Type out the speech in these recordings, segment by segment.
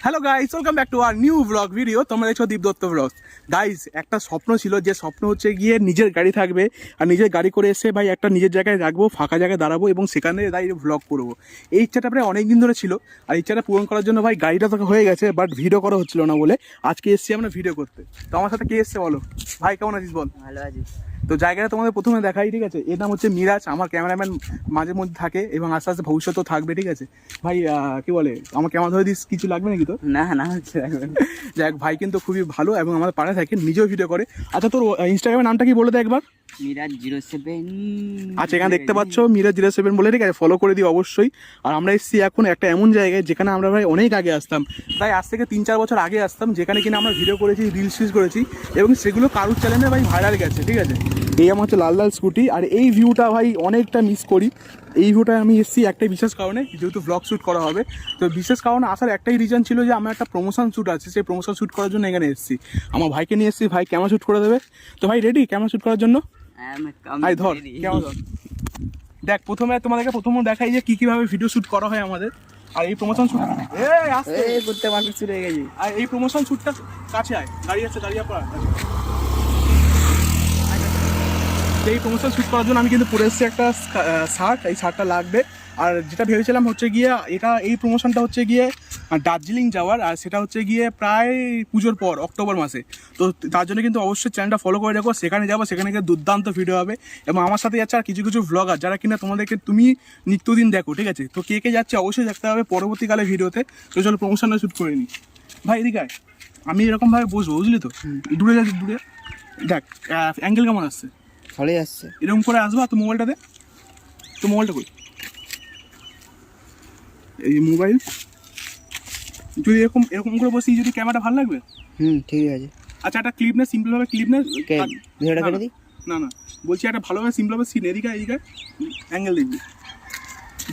Hello guys, welcome back to our new blog video. তোমরা দেখছো দীপ Dutta blogs. Guys, একটা স্বপ্ন ছিল, যে স্বপ্ন হচ্ছে গিয়ে নিজের গাড়ি থাকবে আর নিজের গাড়ি করে এসে ভাই একটা নিজের জায়গায় রাখবো, ফাঁকা জায়গায় দাঁড়াবো এবং সেখানে দাঁড়িয়ে ব্লগ করবো। এই ইচ্ছাটা প্রায় অনেক দিন ধরে ছিল, আর ইচ্ছাটা পূরণ করার জন্য ভাই গাড়িটা তো হয়ে গেছে, বাট ভিডিও করা হচ্ছিল না বলে আজকে এসছি আমরা ভিডিও করতে। তো আমার সাথে কে এসছে বলো? ভাই কেমন আছিস বল? ভালো আছি। তো জায়গাটা তোমাদের প্রথমে দেখাই, ঠিক আছে? এর নাম হচ্ছে মিরাজ, আমার ক্যামেরাম্যান মাঝে মধ্যে থাকে এবং আস্তে আস্তে ভবিষ্যতেও থাকবে, ঠিক আছে ভাই? কি বলে, আমার ক্যামেরা ধরে দিস, কিছু লাগবে নাকি তোর? না না হচ্ছে এখন। যাই হোক, ভাই কিন্তু খুবই ভালো এবং আমাদের পাড়ায় থাকে, নিজেও ভিডিও করে। আচ্ছা, তোর ইনস্টাগ্রামের নামটা কি বলে দে একবার। মিরাজ 07। আচ্ছা, এখানে দেখতে পাচ্ছ মিরাজ 07 বলে, ঠিক আছে? ফলো করে দিই অবশ্যই। আর আমরা এসেছি এখন একটা এমন জায়গায় যেখানে আমরা ভাই অনেক আগে আসতাম, প্রায় আজ থেকে 3-4 বছর আগে আসতাম, যেখানে কিনা আমরা ভিডিও করেছি, রিলস করেছি এবং সেগুলো কারুর চ্যানেলে ভাই ভাইরাল গেছে, ঠিক আছে? এই আমার হচ্ছে লাল লাল স্কুটি, আর এই ভিউটা ভাই অনেকটা মিস করি। এই ভিউটায় আমি এসেছি একটাই বিশেষ কারণে, যেহেতু ব্লগ শ্যুট করা হবে। তো বিশেষ কারণে আসার একটাই রিজন ছিল যে আমার একটা প্রমোশন শ্যুট আছে, সেই প্রমোশন শ্যুট করার জন্য এখানে এসেছি। আমার ভাইকে নিয়ে এসেছি, ভাই ক্যামেরা শ্যুট করে দেবে। তো ভাই রেডি ক্যামেরা শ্যুট করার জন্য? ভাই ধর ক্যামেরা ধর। দেখ, প্রথমে দেখাই যে কিভাবে ভিডিও শ্যুট করা হয় আমাদের। আর এই প্রমোশন শ্যুট করতে মারপিট শুরু হয়ে গেছে। আর এই প্রমোশন শ্যুটটা কাছে আয়, গাড়ি আছে, দাঁড়িয়ে পড়া। এই প্রমোশন শ্যুট করার জন্য আমি কিন্তু পরে এসেছি একটা শার্ট, এই শার্টটা লাগবে। আর যেটা ভেবেছিলাম হচ্ছে গিয়ে এই প্রমোশনটা হচ্ছে গিয়ে দার্জিলিং যাওয়ার, আর সেটা হচ্ছে গিয়ে প্রায় পুজোর পর অক্টোবর মাসে। তো তার জন্য কিন্তু অবশ্যই চ্যানেলটা ফলো করে রাখো, সেখানে যাবো, সেখানে গিয়ে দুর্দান্ত ভিডিও হবে এবং আমার সাথে যাচ্ছে আর কিছু কিছু ভ্লগার, যারা কিনা তোমাদেরকে তুমি নিত্যদিন দেখো, ঠিক আছে? তো কে কে যাচ্ছে অবশ্যই দেখতে হবে পরবর্তীকালে ভিডিওতে। তো চলো প্রমোশনটা শ্যুট করে নিই। ভাই এদিকে আয়, আমি এরকমভাবে বসবো, বুঝলি তো? দূরে যাচ্ছি, দূরে দেখ অ্যাঙ্গেল কেমন আসছে, ভালোই আসছে। এরকম করে আসবা। তো মোবাইলটা দে, তো মোবাইলটা কই, এই মোবাইল যদি এরকম এরকম করে বসি, যদি ক্যামেরাটা ভালো লাগবে। ঠিক আছে। আচ্ছা, একটা ক্লিপ নে, সিম্পলভাবে ক্লিপ নে। ভিডিওটা কেটে দিই। না না, বলছি একটা ভালোভাবে সিম্পলভাবে সিন, এদিকে এদিকে অ্যাঙ্গেল দেখবি।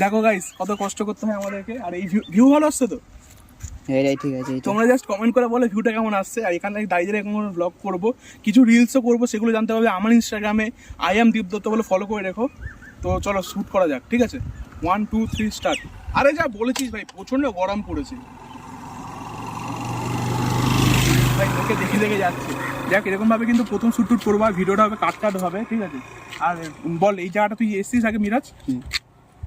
দেখো গাইস, কত কষ্ট করতে হয় আমাদেরকে। আর এই ভিউ ভালো আসছে তো? এটাই ঠিক আছে। তোমরা জাস্ট কমেন্ট করে বলো ভিউটা কেমন আসছে। আর এখানে দাঁড়িয়ে এরকম ব্লগ করবো, কিছু রিলসও করবো, সেগুলো জানতে হবে আমার ইনস্টাগ্রামে আই এম দীপ দত্ত বলে ফলো করে রেখো। তো চলো শ্যুট করা যাক, ঠিক আছে? 1 2 3 স্টার্ট। আরে যা বলেছিস ভাই, প্রচন্ড গরম পড়েছে ভাই, তোকে দেখে দেখে যাচ্ছে। দেখ, এরকমভাবে কিন্তু প্রথম শ্যুট টুট করবো, আর ভিডিওটা হবে কাট হবে, ঠিক আছে? আর বল, এই জায়গাটা তুই এসছিস আগে মিরাজ?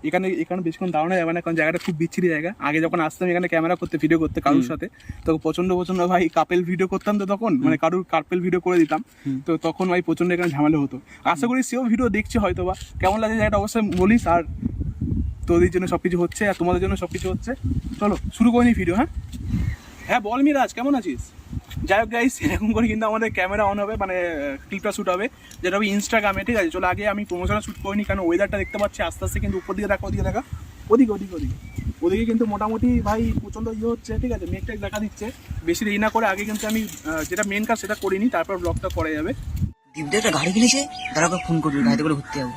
এখানে বেশিক্ষণ দাঁড়ানো যাবে না, কারণ জায়গাটা খুব বিচ্ছিরি জায়গা। আগে যখন আসতাম এখানে ক্যামেরা করতে, ভিডিও করতে কারোর সাথে, তখন প্রচন্ড ভাই কাপেল ভিডিও করতাম, তো তখন মানে কারোর কাপেল ভিডিও করে দিতাম। তো তখন ভাই প্রচন্ড এখানে ঝামেলা হতো। আশা করি সেও ভিডিও দেখছে হয়তো বা, কেমন লাগে জায়গাটা অবশ্যই বলিস। আর তোদের জন্য সবকিছু হচ্ছে আর তোমাদের জন্য সবকিছু হচ্ছে। চলো শুরু করে নি ভিডিও। হ্যাঁ বল মিরাজ, কেমন আছিস? যাই হোক গাইস, এরকম করে কিন্তু আমাদের ক্যামেরা অন হবে, মানে ক্লিপটা শ্যুট হবে, যেটা হবে ইনস্টাগ্রামে, ঠিক আছে? চলো আগে আমি প্রমোশনটা শ্যুট করিনি, কারণ ওয়েদারটা দেখতে পাচ্ছি আস্তে আস্তে কিন্তু উপর দিকে দেখা, ওদিকে দেখা, ওদিকে কিন্তু মোটামুটি ভাই প্রচণ্ড হচ্ছে, ঠিক আছে? মেঘটা দেখা দিচ্ছে। বেশি দেরি না করে আগে কিন্তু আমি যেটা মেন কাজ সেটা করিনি, তারপর ব্লগটা করা যাবে। দীপদা একটা গাড়ি কিনেছে, দাঁড়াও ফোন করবি, গাড়িতে করে ঘুরতে যাবো।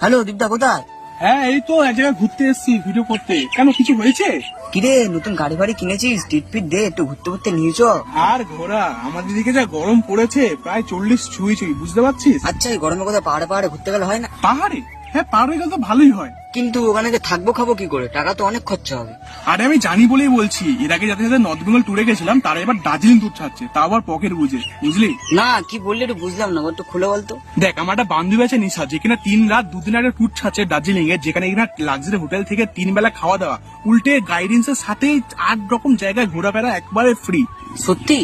হ্যালো দীপদা, কোথায়? হ্যাঁ এই তো এক জায়গায় ঘুরতে এসেছি ভিডিও করতে। কেন, কিছু হয়েছে? কিরে, নতুন গাড়ি বাড়ি কিনেছিস? টিট ফিট দে, একটু ঘুরতে ঘুরতে নিয়ে চ। আর ঘোরা, আমাদের দিকে যা গরম পড়েছে, প্রায় 40 ছুঁই, বুঝতে পারছিস? আচ্ছা, এই গরমের কথা পাহাড়ে ঘুরতে গেলে হয় না? পাহাড়ে? হ্যাঁ পাহাড়ে গেলে তো ভালোই হয়, কিন্তু ওখানে যে থাকবো খাবো কি করে? টাকা তো অনেক খরচা হবে। আরে আমি জানি বলেই বলছি, এর আগে যাতে যাতে নর্থ বেঙ্গল ট্যুরে গেছিলাম, তারা এবার দার্জিলিং ট্যুর ছাড়ছে, তা আবার পকেট বুঝে, বুঝলি? না, কি বললি একটু বুঝলাম না, একটু খুলে বলতো। দেখ, আমার একটা বান্ধবী আছে নিশা, যেখানে 3 রাত 2 দিন একটা ট্যুর ছাড়ছে দার্জিলিং এ, যেখানে কিনা লাক্সারি হোটেল থেকে 3 বেলা খাওয়া দাওয়া, উল্টে গাইডেন্স এর সাথে 8 রকম জায়গায় ঘোরাফেরা একবারে ফ্রি। সত্যি?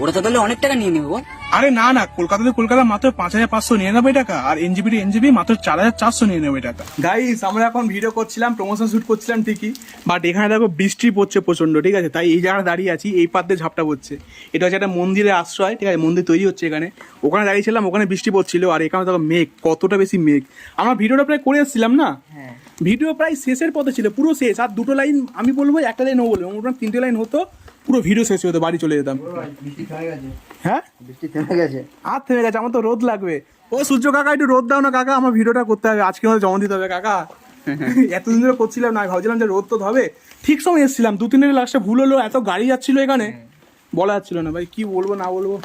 ওরা তো তাহলে অনেক টাকা নিয়ে নেবো। আরে না না, কলকাতা মাত্র 5,599 টাকা, আর এনজিবি মাত্র 4,499 টাকা। গাইস, আমরা এখন ভিডিও করছিলাম, প্রমোশন শুট করছিলাম ঠিকই, বাট এখানে দেখো বৃষ্টি পড়ছে প্রচন্ড, ঠিক আছে? তাই এই জায়গায় দাঁড়িয়ে আছি, এই পাশ দিয়ে ঝাপটা পড়ছে। এটা হচ্ছে একটা মন্দিরের আশ্রয়, ঠিক আছে? মন্দির তৈরি হচ্ছে এখানে। ওখানে দাঁড়িয়েছিলাম, ওখানে বৃষ্টি পড়ছিল, আর এখানে দেখো মেঘ, কতটা বেশি মেঘ। আমরা ভিডিওটা প্রায় করে এসেছিলাম না? ভিডিও প্রায় শেষের পথে ছিল, পুরো শেষ। আর 2টো লাইন আমি বলবো, একটা লাইন ও বলবো, মোটামুটি 3টে লাইন হতো, পুরো ভিডিও শেষ হতো, বাড়ি চলে যেতাম। হ্যাঁ বৃষ্টি থেমে গেছে। আর থেমে গেছে, আমার তো রোদ লাগবে। ও সূর্য কাকা, একটু রোদ দাও না কাকা, আমার ভিডিওটা করতে হবে আজকে, আমাদের জমা দিতে হবে কাকা। এতদিন ধরে করছিলাম না, ভাবছিলাম যে রোদ তো হবে, ঠিক সময় এসেছিলাম, 2-3 দিনের লাস্টে ভুল হলো, এত গাড়ি যাচ্ছিল এখানে, বলা যাচ্ছিল না ভাই কি বলবো না বলবো।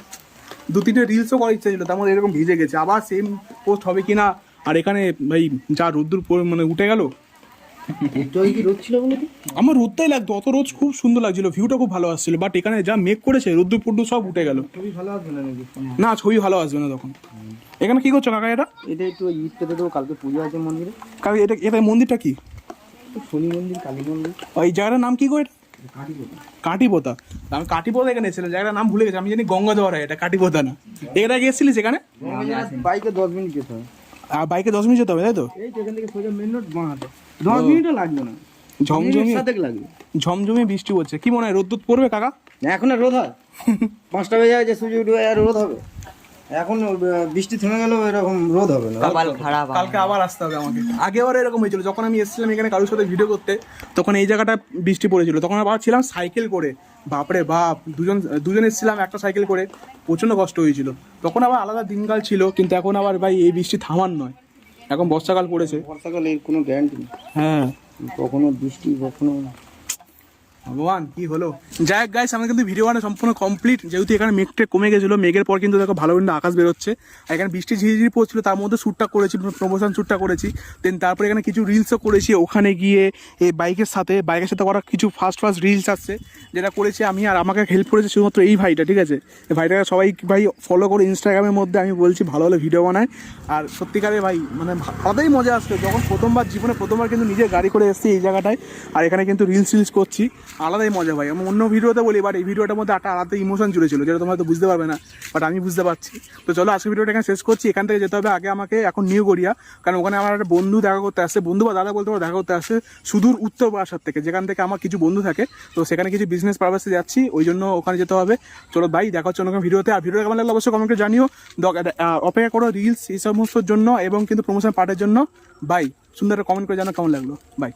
2-3টে রিলসও করার ইচ্ছা ছিল, তার মধ্যে এরকম ভিজে গেছে, আবার সেম পোস্ট হবে কিনা। আর এখানে ভাই যা রোদ্দুর মানে উঠে গেল, একটু কি রোদ ছিল বলে আমার রোদটাই লাগতো, অত রোদ খুব সুন্দর লাগছিল, ভিউটা খুব ভালো আসছিল, বাট এখানে যা মেঘ করেছে রোদ্দুর পুড্ডু সব উঠে গেল। ছবি ভালো আসবে না নাকি? না ছবি ভালো আসবে না তখন। এখানে কি করছো কাকা এটা? এটা একটু ঈদ পেতে দেবো, কালকে পুজো আছে মন্দিরে। কাকা এটা এটা মন্দিরটা কি? শনি মন্দির, কালী মন্দির, ওই জায়গাটার নাম কি গো এটা? কালীপোতা। কাটিপোতা। আমি কাটিপোতা এখানে এসেছিলাম, জায়গাটার নাম ভুলে গেছি, আমি জানি গঙ্গাধর, এটা কাটিপোতা না। এখানে গিয়েছিলিস এখানে? বাইকে 10 মিনিট যেতে হবে। আর বাইকে 10 মিনিট যেতে হবে তাই তো? এই তো এখান থেকে সোজা মেন রোড বাঁ হাতে, 10 মিনিটও লাগবে না, ঝমঝমি সাথে লাগবে। ঝমঝমি বৃষ্টি হচ্ছে, কি মনে হয় রোদ পড়বে কাকা? এখন আর রোদ হয়? 5টা বেজে যায় যে সূর্য উঠবে আর রোদ হবে? এখন বৃষ্টি থেমে গেল, এরকম রোদ হবে না। কপাল খারাপ কালকে আবার আসতে হবে আমাকে। আগেবার এরকম হয়েছিল, যখন আমি এসেছিলাম এখানে কারোর সাথে ভিডিও করতে, তখন এই জায়গাটা বৃষ্টি পড়েছিল, তখন আবার ছিলাম সাইকেল করে, বাপরে বাপ, দুজন এসেছিলাম একটা সাইকেল করে, প্রচণ্ড কষ্ট হয়েছিল। তখন আবার আলাদা দিনকাল ছিল, কিন্তু এখন আবার ভাই এই বৃষ্টি থামার নয়, এখন বর্ষাকাল পড়েছে। বর্ষাকালে এর কোনো গ্যারান্টি নেই, হ্যাঁ কখনো বৃষ্টি কখনো। ভগবান কি হলো। যাই হোক গাইস, আমাদের কিন্তু ভিডিও বানানো সম্পূর্ণ কমপ্লিট, যেহেতু এখানে মেঘটা কমে গেছিলো, মেঘের পর কিন্তু দেখো ভালো কিন্তু আকাশ বেরোচ্ছে, আর এখানে বৃষ্টি ঝিরিঝিরি পড়ছিল, তার মধ্যে শ্যুটটা করেছি, প্রমোশন শ্যুটটা করেছি, দেন তারপরে এখানে কিছু রিলসও করেছি, ওখানে গিয়ে এই বাইকের সাথে করা কিছু ফার্স্ট রিলস আসছে, যেটা করেছি আমি, আর আমাকে হেল্প করেছে শুধুমাত্র এই ভাইটা, ঠিক আছে? এই ভাইটাকে সবাই ভাই ফলো করে ইনস্টাগ্রামের মধ্যে, আমি বলছি ভালো ভালো ভিডিও বানায়, আর সত্যিকারে ভাই মানে আলাদাই মজা আসছে, যখন জীবনে প্রথমবার কিন্তু নিজের গাড়ি করে এসেছি এই জায়গাটায়, আর এখানে কিন্তু রিলস করছি, আলাদাই মজা ভাই। আমি অন্য ভিডিওতে বলি, বাট এই ভিডিওটার মধ্যে একটা আলাদা ইমোশন জুড়ে ছিল, যেটা তোমরা হয়তো বুঝতে পারবে না, বাট আমি বুঝতে পারছি। তো চলো আজকে ভিডিওটা এখানে শেষ করছি, এখান থেকে যেতে হবে আগে আমাকে এখন নিউ গড়িয়া, কারণ ওখানে আমার একটা বন্ধু দেখা করতে আসছে, বন্ধু বা দাদা বলতে পারো, দেখা করতে আসছে সুদূর উত্তর বারাসাত থেকে, যেখান থেকে আমার কিছু বন্ধু থাকে, তো সেখানে কিছু বিজনেস পারপাসে যাচ্ছি, ওই জন্য ওখানে যেতে হবে। চলো ভাই, দেখা হচ্ছে অন্য ভিডিওতে, আর ভিডিওটা কেমন লাগলো অবশ্যই কমেন্টে জানিও, অপেক্ষা করো রিলস এই সমস্তর জন্য এবং কিন্তু প্রমোশন পার্টের জন্য। বাই, সুন্দর কমেন্ট করে জানো কেমন লাগলো। বাই।